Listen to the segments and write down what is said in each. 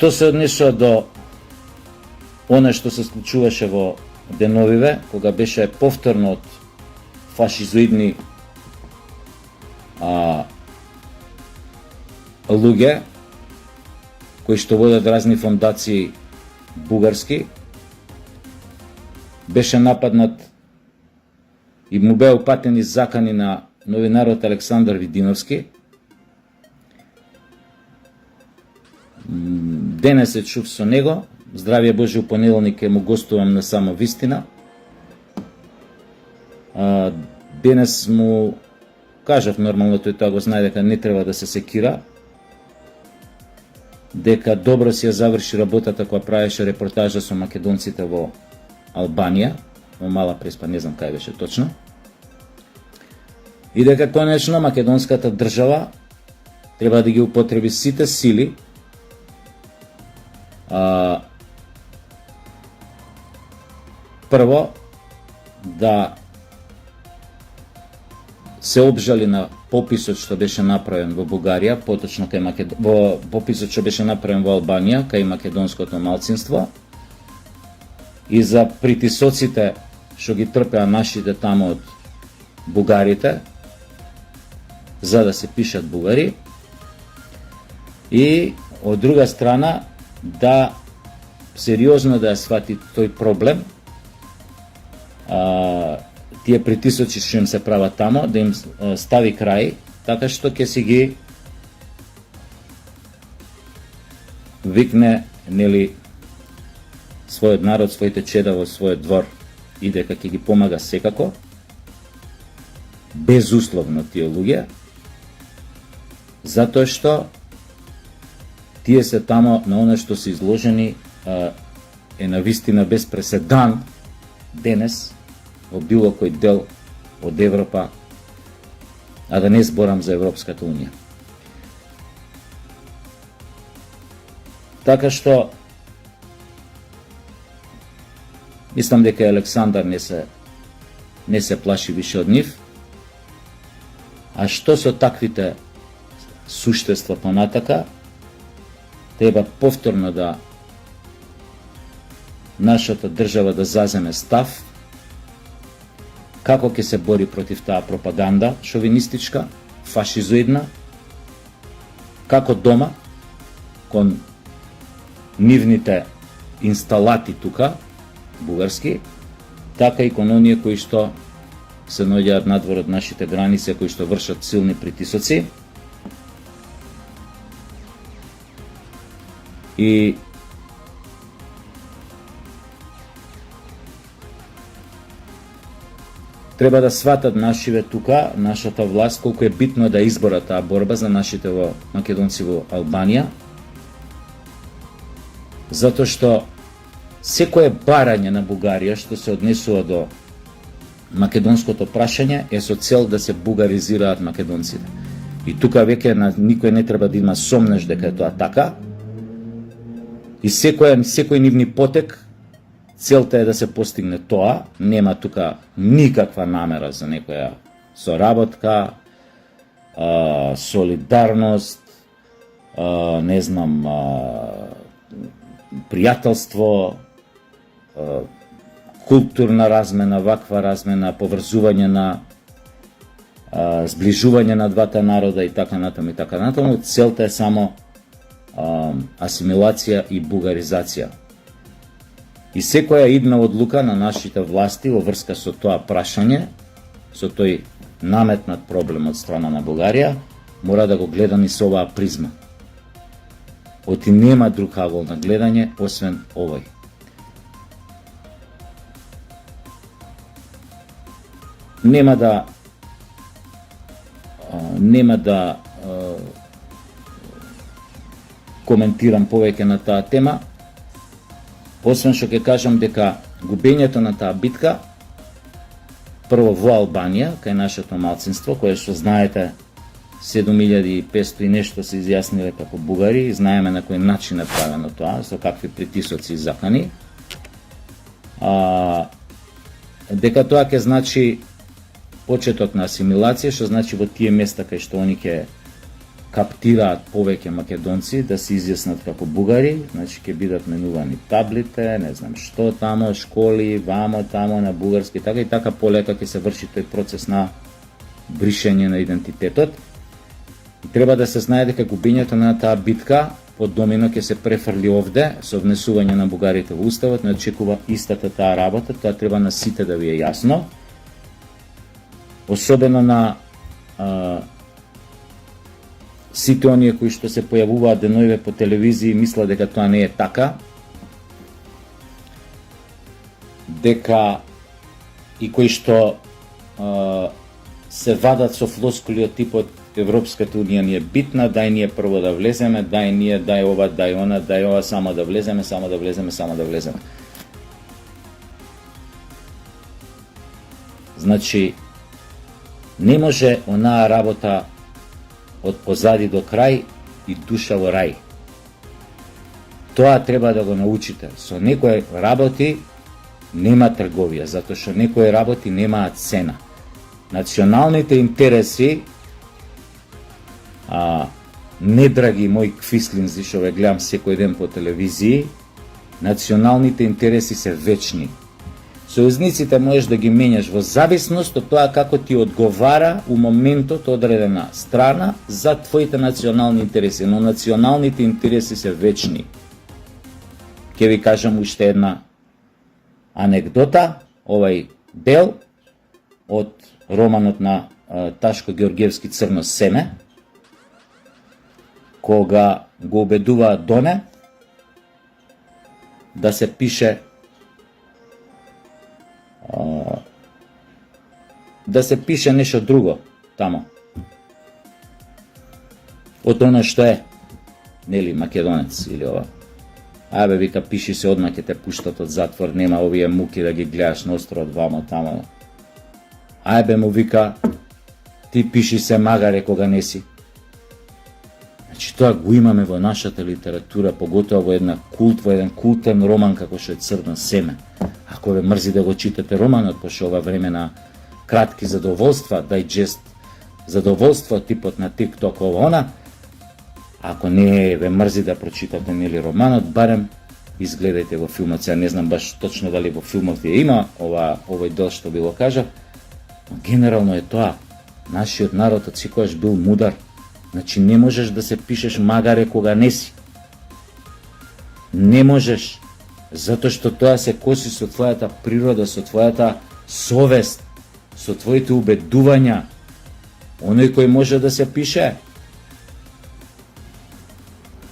Што се однесува до оно што се случуваше во деновиве, кога беше повторно од фашизоидни луѓе кои што водат разни фондации бугарски, беше нападнат и му беа упатени закани на новинарот Александар Видиновски. Денес се чув со него, здравје Боже, у понеделник ќе му гостувам на Само вистина. Денес му кажав, нормално тој тоа го знае дека не треба да се секира, дека добро си ја заврши работата која правеше репортажа со македонците во Албанија, во Мала Преспа, не знам кај беше точно, и дека конечно македонската држава треба да ги употреби сите сили прво да се обжали на пописот што беше направен во Бугарија, поточно во пописот што беше направен во Албанија кај македонското малцинство, и за притисоците што ги трпеа нашите таму од бугарите, за да се пишат бугари, и од друга страна да сериозно да ја свати тој проблем, тие притисоци што им се прават тамо, да им стави крај, така што ќе си ги викне, нели, својот народ, своите чеда во својот двор, и дека ќе ги помага секако, безусловно тие луѓе, затоа што тие се тамо на оно што се изложени е навистина без преседан денес во било кој дел од Европа, а да не зборам за Европската Унија. Така што мислам дека Александар не се плаши више од нив, а што со таквите суштества понатака, треба повторно да нашата држава да заземе став како ќе се бори против таа пропаганда шовинистичка, фашизоидна, како дома, кон нивните инсталати тука, бугарски, така и кон оние кои што се наоѓаат надвор од нашите граници, кои што вршат силни притисоци. И треба да сватат нашиве тука, нашата власт, колку е битно да избора таа борба за нашите македонци во Албанија, затоа што секое барање на Бугарија што се однесува до македонското прашање е со цел да се бугаризираат македонците. И тука веќе на никој не треба да има сомнеш дека е тоа така. И секој нивни потек, целта е да се постигне тоа, нема тука никаква намера за некоја соработка, солидарност, не знам, пријателство, културна размена, ваква размена, поврзување на зближување на двата народа и така натаму и така натаму. Целта е само асимилација и бугаризација. И секоја идна одлука на нашите власти во врска со тоа прашање, со тој наметнат проблем од страна на Бугарија, мора да го гледаме со оваа призма. Оти нема друг агол на гледање освен овој. Нема да коментирам повеќе на таа тема, освен што ќе кажам дека губењето на таа битка, прво во Албанија, кај нашето малцинство, кое што знаете 7500 и нешто се изјасниле како бугари, и знаеме на кој начин е правено тоа, со какви притисоци и закани, дека тоа ќе значи почеток на асимилација, што значи во тие места кај што они ќе каптираат повеќе македонци да се изјаснат како бугари, значи ќе бидат менувани таблите, не знам што тамо, школи, вамо, тамо на бугарски, така и така полека ќе се врши тој процес на бришење на идентитетот. И треба да се знае дека губењето на таа битка под домино ќе се префрли овде со внесување на бугарите во уставот, не очекува истата таа работа, тоа треба на сите да ви е јасно. Особено на сите оние кои што се појавуваат деноиве по телевизија мислат дека тоа не е така, дека и кои што се вадат со флоскули од типот Европската унија ни е битна, дај ние прво да влеземе, дај ова, дај она, дај ова, само да влеземе, само да влеземе, само да влеземе. Значи, не може онаа работа од позади до крај и душа во рај. Тоа треба да го научите. Со некои работи нема трговија, затоа што некои работи немаат цена. Националните интереси, не драги мои квислинзи што ве гледам секој ден по телевизии, националните интереси се вечни. Сојузниците можеш да ги менјаш во зависност од тоа како ти одговара у моментот одредена страна за твоите национални интереси, но националните интереси се вечни. Ќе ви кажам уште една анекдота, овај дел од романот на Ташко Георгиевски Црно семе, кога го убедуваат Доне да се пише нешто друго тамо од она што е, нели, македонец или ова. Ајбе, вика, пиши се, одма ќе те пуштат од затвор, нема овие муки да ги гледаш на островот вамо тамо. Ајбе, му вика, ти пиши се, магаре кога не си. Значи тоа го имаме во нашата литература, поготоа во еден култен роман како што е Црно семе. Ако ве мрзи да го читате романот, пошто ова време на кратки задоволства, дајджест задоволство типот на TikTok ова, ако не ве мрзи да прочитате нели романот, барем изгледајте во филмот. Сега не знам баш точно дали во филмот ја има овој дел што би го кажав, но генерално е тоа. Нашиот народ од секогаш бил мудар. Значи не можеш да се пишеш магаре кога не си. Не можеш, затоа што тоа се коси со твојата природа, со твојата совест, со твоите убедувања. Оној кој може да се пише,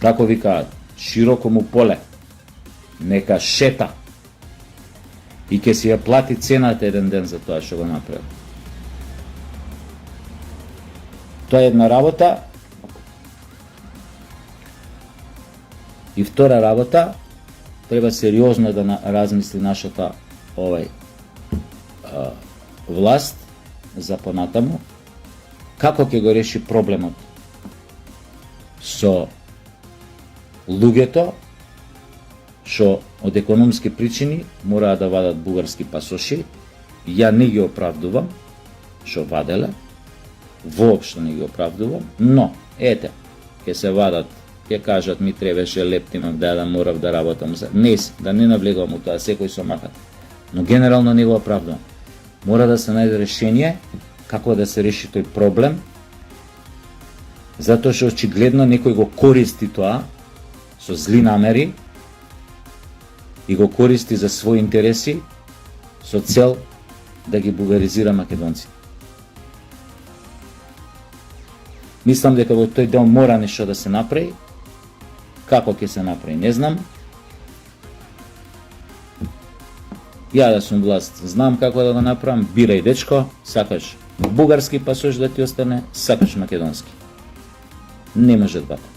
како викаат, широко му поле, нека шета и ќе си ја плати цената еден ден за тоа што го направи. Тоа е една работа. И втора работа, треба сериозно да размисли нашата власт за понатаму, како ќе го реши проблемот со луѓето што од економски причини мораат да вадат бугарски пасоши. Ја не ги оправдувам што ваделе, воопшто не ги оправдувам, но ете, ќе се вадат, ќе кажат ми требаше лептимав да морав да работам. Не, да не навлегувам у тоа, секој со махат. Но генерално не го оправдувам. Мора да се најде решение како да се реши тој проблем, затоа што очигледно некој го користи тоа со зли намери и го користи за своји интереси со цел да ги бугаризира македонците. Мислам дека во тој дел мора нешто да се направи. Како ќе се направи, не знам. Ја да сум власт, знам како да го направам. Бирај, дечко, сакаш бугарски пасош да ти остане, сакаш македонски. Не може двата.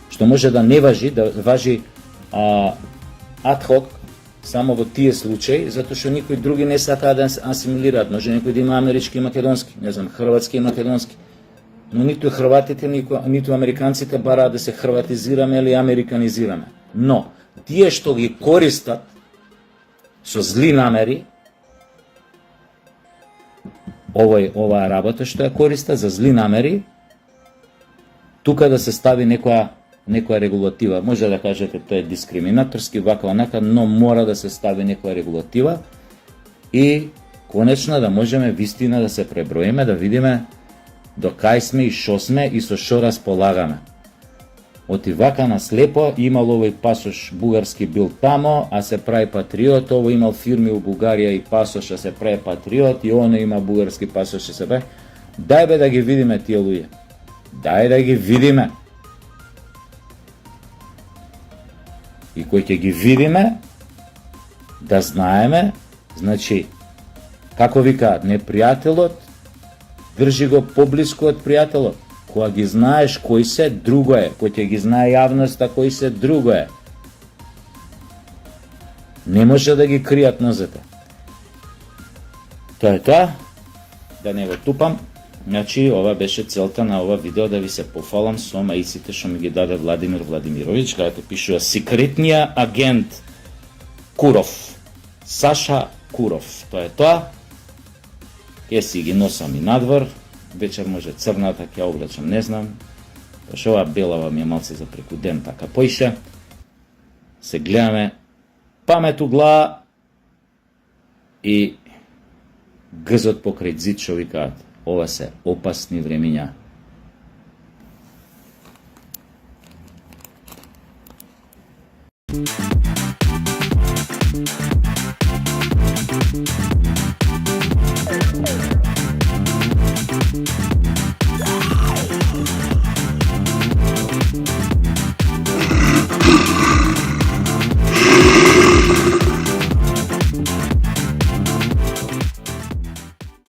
Што може да не важи, да важи адхок само во тие случаи, затоа што никои други не сакаат да асимилираат. Може некој да има амерички и македонски, не знам, хрватски и македонски. Но ниту хрватите, ниту американците бараат да се хрватизираме или американизираме. Но тие што ги користат со зли намери, оваа работа што ја користат за зли намери, тука да се стави некоја регулатива. Може да кажете тоа е дискриминаторски, вака онака, но мора да се стави некоја регулатива и конечно да можеме вистина да се преброиме, да видиме до кај сме и шо сме и со шо располагаме. Оти вака на слепо имал овој пасош бугарски бил тамо, а се прави патриот, ово имал фирми у Бугарија и пасош, а се прави патриот, и оно има бугарски пасош, а се прави. Дај бе да ги видиме тие луѓе. Дај да ги видиме. И кој ќе ги видиме, да знаеме, значи, како викаат, непријателот, држи го поблиску од пријателот. Кога ги знаеш кои се, друго е. Кој ќе ги знае јавноста кои се, друго е. Не може да ги кријат нозете. Тоа е тоа. Да не го тупам. Значи, ова беше целта на ова видео, да ви се пофалам со маиците што ми ги даде Владимир Владимирович, каде пишува секретниот агент Куров. Саша Куров. Тоа е тоа. Ќе си ги носам и надвор. Вечер може црната, ќе облечам, не знам. Пошто ова белава ми е малце за преку ден, така поише. Се гледаме памет у глава и гзот покрај зид, што викаат. Ова се опасни времиња.